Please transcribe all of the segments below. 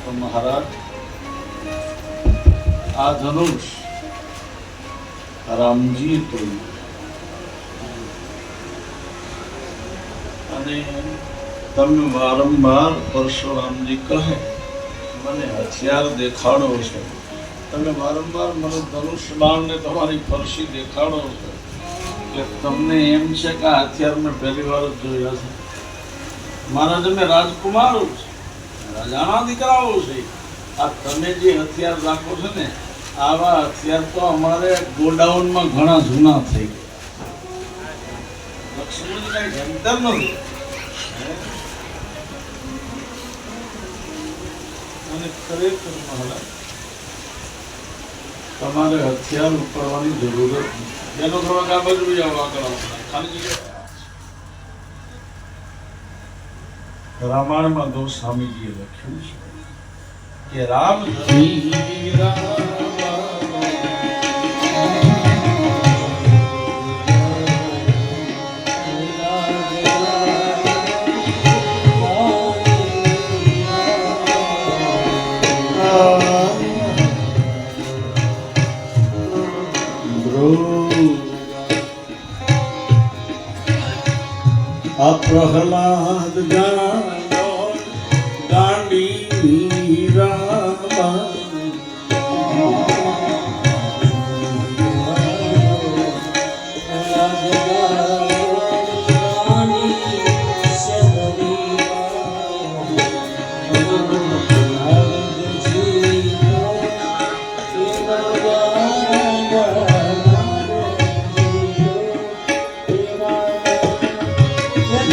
તો મહારાજ આ ધનુષ રામજીએ તોડ્યું અને તમે વારંવાર પરશુરામજી કહે મને હથિયાર દેખાડો છો, તમે વારંવાર મને ધનુષ બાણ ને તમારી ફરસી દેખાડો છો, એટલે તમને એમ છે કે આ હથિયાર મેં પહેલી વાર જ જોયા છે. મહારાજ અમે રાજકુમારો છે, રાજાના દીકરાઓ છે. આ તમે જે હથિયાર રાખો છો ને આવા હથિયાર તો અમારે ગોડાઉનમાં ઘણા જૂના થઈ ગયા. લક્ષ્મણ કઈ જંતર નથી. અને ખરેખર મહારાજ તમારે હથિયાર ઉપાડવાની જરૂરત નથી. એનો થોડોક આ બાજુ જાવ આગળ ખાલી જગ્યા. રામાયણમાં ગોસ્વામીજીએ લખ્યું છે કે રામ પ્રહલાદ ગાંડી રામા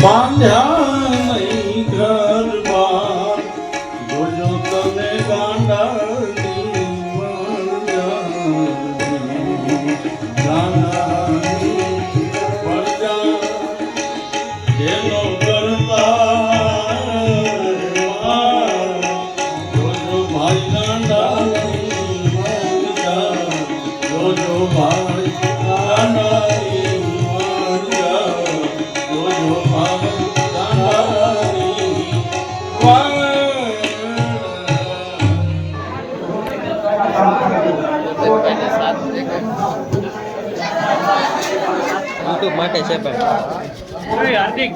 બાંધ્યા નહીં ઘર બાર જોજો તને ગાંડાની એનો કરતા જોજો ભાઈ ગાંડાની જોજો ભાઈ ગાંડાની YouTube માટે છે ભાઈ હાર્દિક